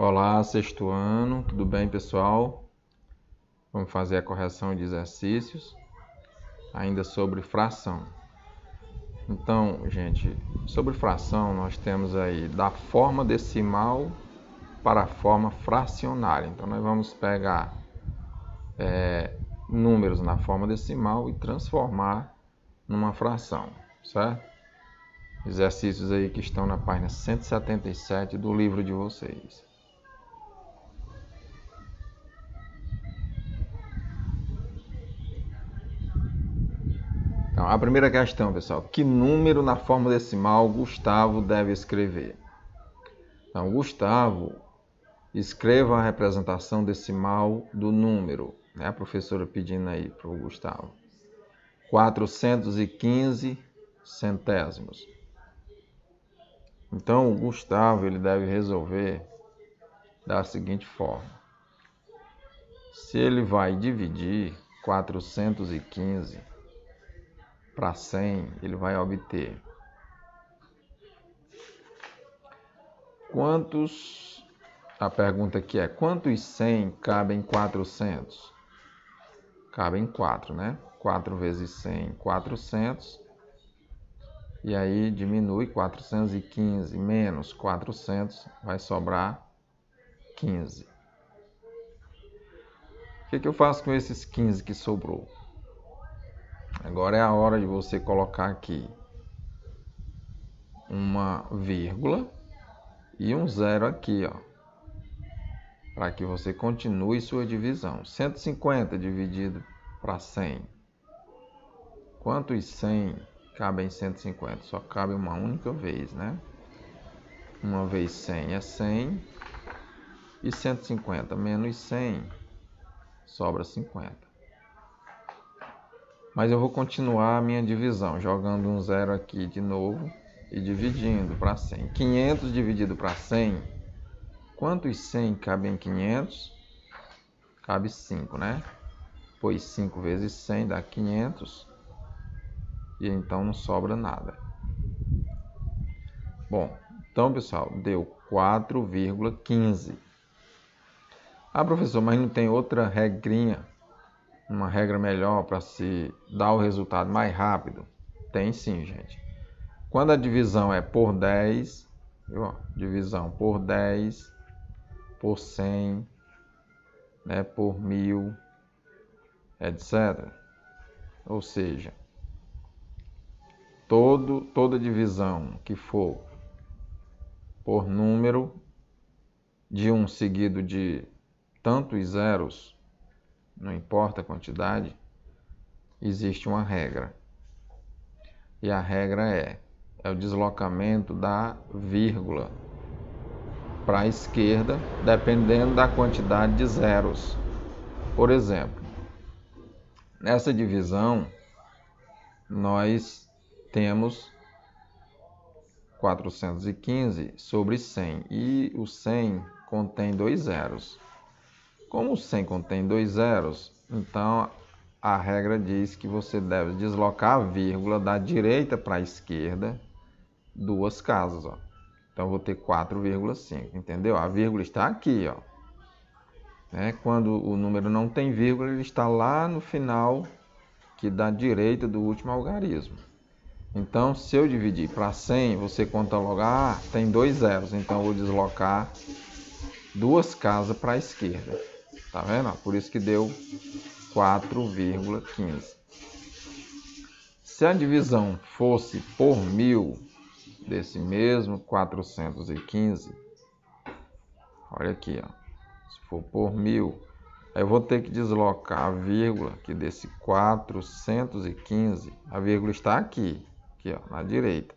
Olá, sexto ano, tudo bem, pessoal? Vamos fazer a correção de exercícios, ainda sobre fração. Então, gente, sobre fração, nós temos aí da forma decimal para a forma fracionária. Então, nós vamos pegar números na forma decimal e transformar numa fração, certo? Exercícios aí que estão na página 177 do livro de vocês. Então, a primeira questão, pessoal, que número na forma decimal Gustavo deve escrever? Então, Gustavo, escreva a representação decimal do número, né? A professora pedindo aí para o Gustavo. 415 centésimos. Então, o Gustavo ele deve resolver da seguinte forma. Se ele vai dividir 415 para 100, ele vai obter quantos... A pergunta aqui é, quantos 100 cabem em 400? Cabem 4, né? 4 vezes 100, 400. E aí diminui 415 menos 400, vai sobrar 15. O que eu faço com esses 15 que sobrou? Agora é a hora de você colocar aqui uma vírgula e um zero aqui, ó, para que você continue sua divisão. 150 dividido para 100. Quantos 100 cabem em 150? Só cabe uma única vez, né? Uma vez 100 é 100. E 150 menos 100 sobra 50. Mas eu vou continuar a minha divisão, jogando um zero aqui de novo e dividindo para 100. 500 dividido para 100. Quantos 100 cabem em 500? Cabe 5, né? Pois 5 vezes 100 dá 500. E então não sobra nada. Bom, então, pessoal, deu 4,15. Ah, professor, mas não tem outra regrinha, uma regra melhor para se dar o resultado mais rápido? Tem sim, gente. Quando a divisão é por 10, viu? Divisão por 10, por 100, né, por 1000, etc. Ou seja, toda divisão que for por número de 1 seguido de tantos zeros, não importa a quantidade, existe uma regra. E a regra é o deslocamento da vírgula para a esquerda, dependendo da quantidade de zeros. Por exemplo, nessa divisão, nós temos 415 sobre 100, e o 100 contém 2 zeros. Como o 100 contém 2 zeros, então a regra diz que você deve deslocar a vírgula da direita para a esquerda 2 casas, ó. Então eu vou ter 4,5, entendeu? A vírgula está aqui, ó. Quando o número não tem vírgula, ele está lá no final, que da direita do último algarismo. Então, se eu dividir para 100, você conta logo, tem 2 zeros, então eu vou deslocar 2 casas para a esquerda. Tá vendo? Por isso que deu 4,15. Se a divisão fosse por 1000, desse mesmo 415, olha aqui, ó. Se for por 1000, eu vou ter que deslocar a vírgula aqui desse 415, a vírgula está aqui, ó, na direita.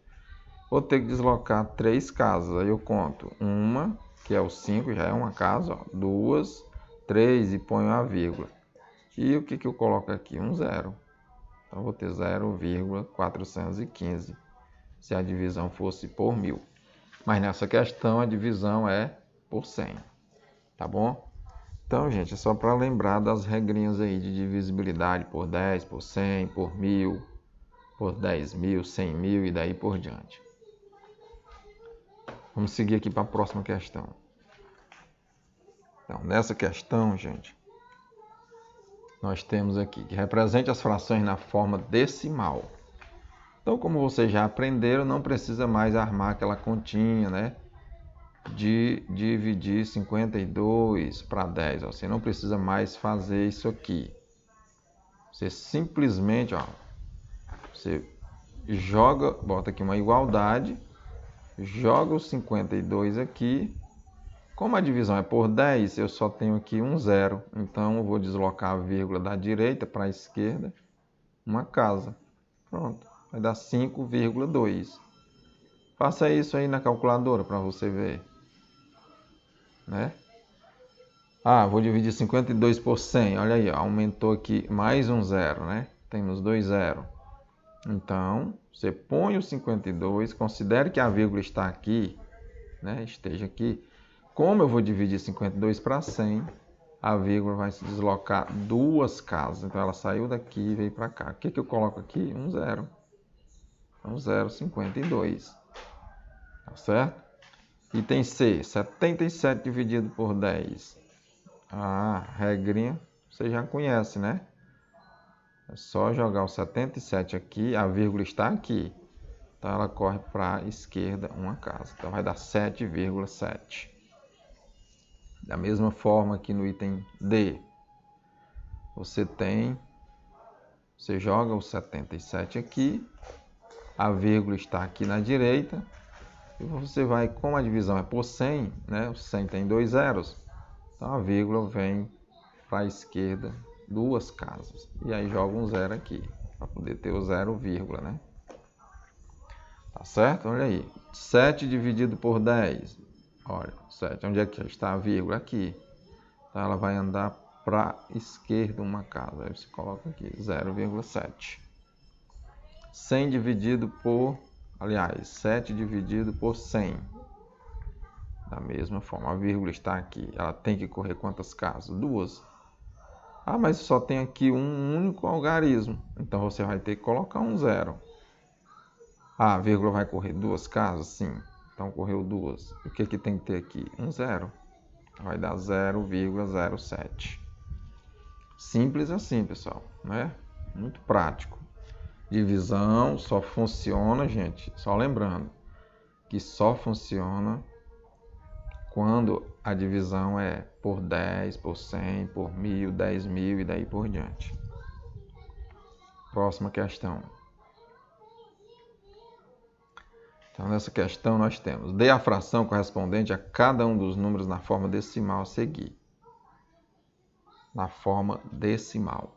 Vou ter que deslocar 3 casas, aí eu conto uma, que é o 5, já é uma casa, ó, 2, 3 e ponho a vírgula. E o que eu coloco aqui? Um zero. Então eu vou ter 0,415 se a divisão fosse por 1000. Mas nessa questão a divisão é por 100. Tá bom? Então, gente, é só para lembrar das regrinhas aí de divisibilidade por 10, por 100, por 1000, por 10.000, 100.000 e daí por diante. Vamos seguir aqui para a próxima questão. Então, nessa questão, gente, nós temos aqui que represente as frações na forma decimal. Então, como vocês já aprenderam, não precisa mais armar aquela continha, né? De dividir 52 para 10. Você não precisa mais fazer isso aqui. Você simplesmente, você joga, bota aqui uma igualdade, joga os 52 aqui. Como a divisão é por 10, eu só tenho aqui um zero. Então, eu vou deslocar a vírgula da direita para a esquerda, uma casa. Pronto, vai dar 5,2. Faça isso aí na calculadora para você ver. Né? Vou dividir 52 por 100. Olha aí, aumentou aqui mais um zero, né? Temos 2 zeros. Então, você põe o 52, considere que a vírgula está aqui, né? Esteja aqui. Como eu vou dividir 52 para 100, a vírgula vai se deslocar duas casas. Então, ela saiu daqui e veio para cá. O que eu coloco aqui? Um zero. Então, 0,52. Tá certo? Item C, 77 dividido por 10. Regrinha você já conhece, né? É só jogar o 77 aqui, a vírgula está aqui. Então, ela corre para a esquerda uma casa. Então, vai dar 7,7. Da mesma forma aqui no item D, você joga o 77 aqui, a vírgula está aqui na direita, e você vai, como a divisão é por 100, né? O 100 tem 2 zeros, então a vírgula vem para a esquerda duas casas. E aí joga um zero aqui, para poder ter o 0, né? Tá certo? Olha aí, 7 dividido por 10. Olha, 7, onde é que está a vírgula? Aqui. Então, ela vai andar para a esquerda uma casa. Aí você coloca aqui, 0,7. 100 dividido por... Aliás, 7 dividido por 100. Da mesma forma, a vírgula está aqui. Ela tem que correr quantas casas? Duas. Mas só tem aqui um único algarismo. Então, você vai ter que colocar um zero. A vírgula vai correr duas casas? Sim. Então, correu duas. O que tem que ter aqui? Um zero. Vai dar 0,07. Simples assim, pessoal, né? Muito prático. Divisão só funciona, gente, só lembrando, que só funciona quando a divisão é por 10, por 100, por 1000, 10.000 e daí por diante. Próxima questão. Então, nessa questão nós temos: dê a fração correspondente a cada um dos números na forma decimal a seguir. Na forma decimal.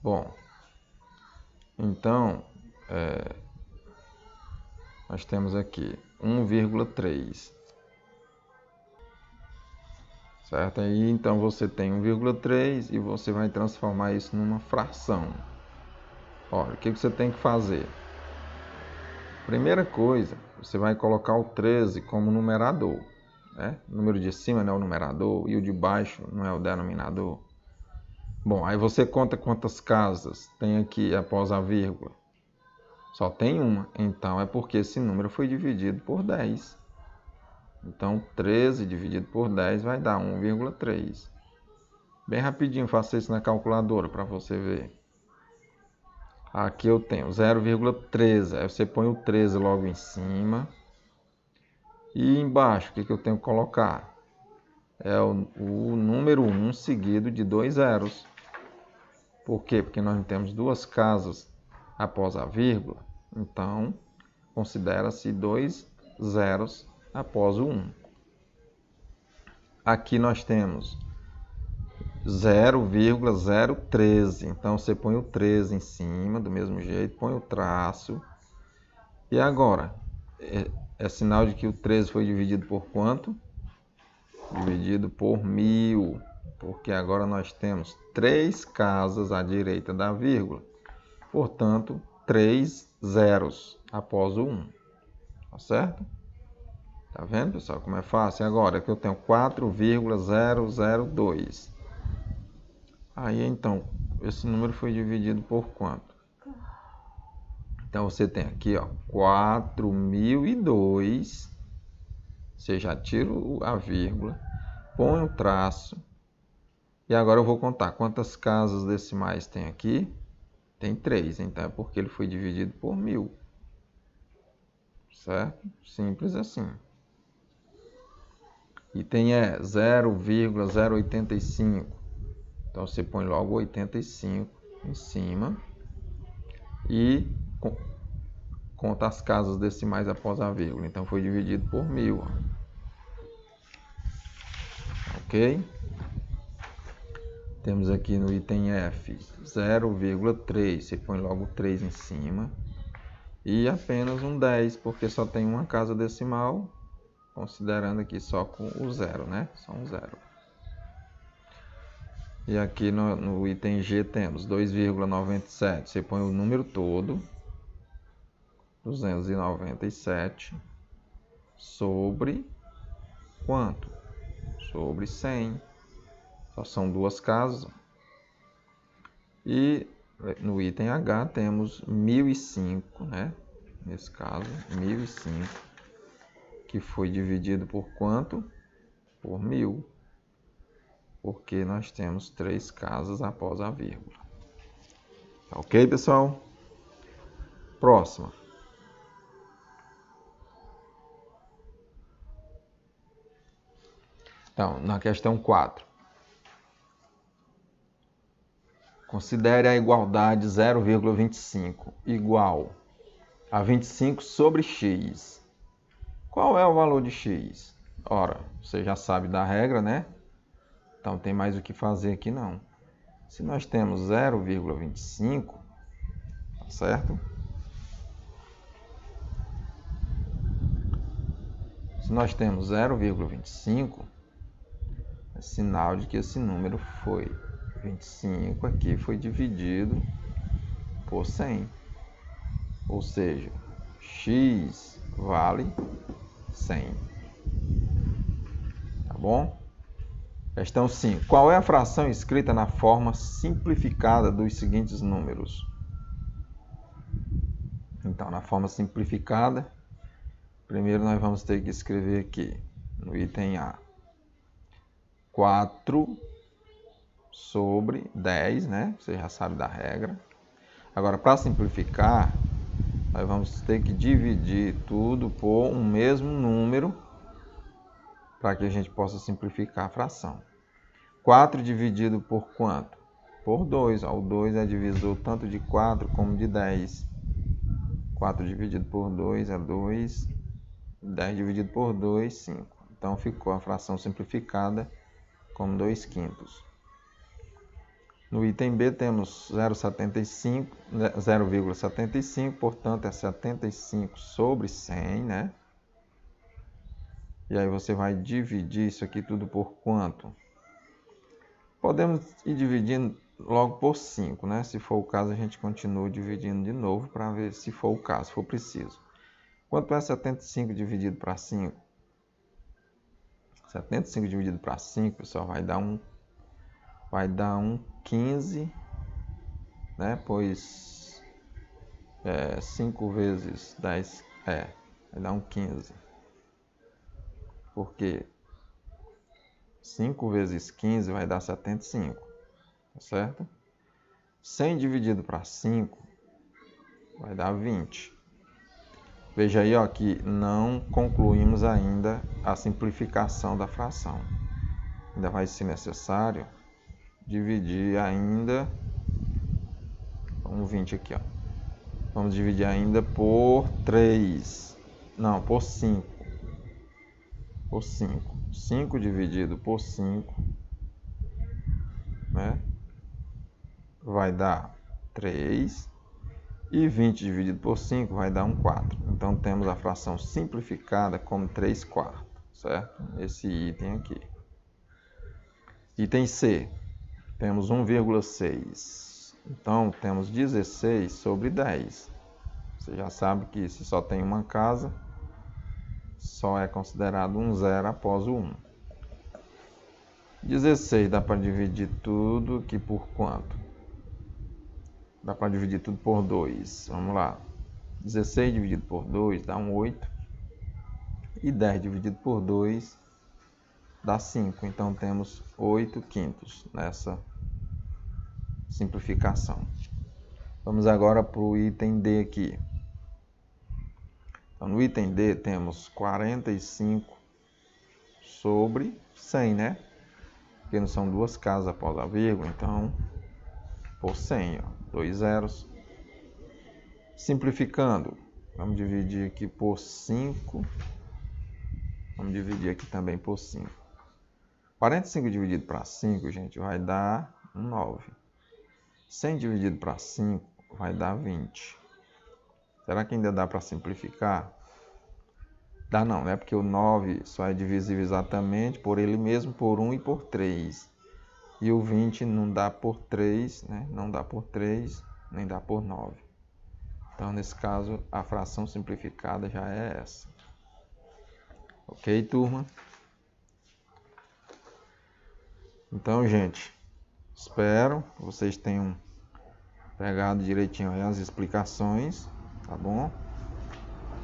Bom, então, nós temos aqui 1,3. Certo? Aí, então, você tem 1,3 e você vai transformar isso numa fração. Olha, o que você tem que fazer? Primeira coisa, você vai colocar o 13 como numerador. Né? O número de cima não é o numerador e o de baixo não é o denominador. Bom, aí você conta quantas casas tem aqui após a vírgula. Só tem uma, então é porque esse número foi dividido por 10. Então, 13 dividido por 10 vai dar 1,3. Bem rapidinho, faça isso na calculadora para você ver. Aqui eu tenho 0,13. Aí você põe o 13 logo em cima. E embaixo, o que eu tenho que colocar? É o número 1 seguido de 2 zeros. Por quê? Porque nós temos duas casas após a vírgula. Então, considera-se 2 zeros após o 1. Aqui nós temos 0,013. Então, você põe o 13 em cima, do mesmo jeito, põe o traço. E agora, é sinal de que o 13 foi dividido por quanto? Dividido por 1000. Porque agora nós temos 3 casas à direita da vírgula. Portanto, 3 zeros após o 1. Tá certo? Tá vendo, pessoal, como é fácil? Agora, aqui eu tenho 4,002. Aí, então, esse número foi dividido por quanto? Então, você tem aqui, 4.002 Você já tira a vírgula, põe um traço. E agora eu vou contar quantas casas decimais tem aqui. Tem 3, então é porque ele foi dividido por 1000. Certo? Simples assim. Item é 0,085. Então você põe logo 85 em cima e conta as casas decimais após a vírgula. Então foi dividido por 1000. Ok? Temos aqui no item F 0,3. Você põe logo 3 em cima. E apenas um 10, porque só tem uma casa decimal, considerando aqui só com o 0, né? Só um 0. E aqui no item G temos 2,97. Você põe o número todo, 297, sobre quanto? Sobre 100. Só são duas casas. E no item H temos 1005, né? Nesse caso, 1005, que foi dividido por quanto? Por 1000. Porque nós temos 3 casas após a vírgula. Ok, pessoal? Próxima. Então, na questão 4. Considere a igualdade 0,25 igual a 25 sobre x. Qual é o valor de x? Ora, você já sabe da regra, né? Então tem mais o que fazer aqui não. Se nós temos 0,25, tá certo? Se nós temos 0,25, é sinal de que esse número foi 25, aqui foi dividido por 100. Ou seja, x vale 100. Tá bom? Questão 5. Qual é a fração escrita na forma simplificada dos seguintes números? Então, na forma simplificada, primeiro nós vamos ter que escrever aqui, no item A, 4 sobre 10, né? Você já sabe da regra. Agora, para simplificar, nós vamos ter que dividir tudo por um mesmo número para que a gente possa simplificar a fração. 4 dividido por quanto? Por 2. O 2 é divisor tanto de 4 como de 10. 4 dividido por 2 é 2. 10 dividido por 2, 5. Então ficou a fração simplificada como 2/5. No item B temos 0,75, portanto é 75 sobre 100, né? E aí você vai dividir isso aqui tudo por quanto? Podemos ir dividindo logo por 5, né? Se for o caso, a gente continua dividindo de novo para ver se for o caso, se for preciso. Quanto é 75 dividido para 5? 75 dividido para 5, pessoal, vai dar um 15, né? Pois 5 vezes 10 vai dar um 15. Porque 5 vezes 15 vai dar 75, tá certo? 100 dividido para 5 vai dar 20. Veja aí, ó, que não concluímos ainda a simplificação da fração. Ainda vai ser necessário dividir ainda, vamos 20 aqui, ó. Vamos dividir ainda por 3, não, por 5. Por 5. 5 dividido por 5, né? Vai dar 3. E 20 dividido por 5 vai dar um 4. Então temos a fração simplificada como 3/4, certo? Esse item aqui. Item C. Temos 1,6. Então temos 16 sobre 10. Você já sabe que se só tem uma casa, só é considerado um 0 após o 1. 16 dá para dividir tudo aqui por quanto? Dá para dividir tudo por 2. Vamos lá. 16 dividido por 2 dá um 8. e 10 dividido por 2 dá 5. Então temos 8/5 nessa simplificação. Vamos agora para o item D aqui. Então, no item D temos 45 sobre 100, né? Porque não são duas casas após a vírgula, então por 100, ó, 2 zeros. Simplificando, vamos dividir aqui por 5. Vamos dividir aqui também por 5. 45 dividido para 5, gente, vai dar 9. 100 dividido para 5 vai dar 20. Será que ainda dá para simplificar? Dá não, né? Porque o 9 só é divisível exatamente por ele mesmo, por 1 e por 3. E o 20 não dá por 3, né? Não dá por 3, nem dá por 9. Então, nesse caso, a fração simplificada já é essa. Ok, turma? Então, gente, espero que vocês tenham pegado direitinho aí as explicações, tá bom?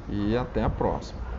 E até a próxima.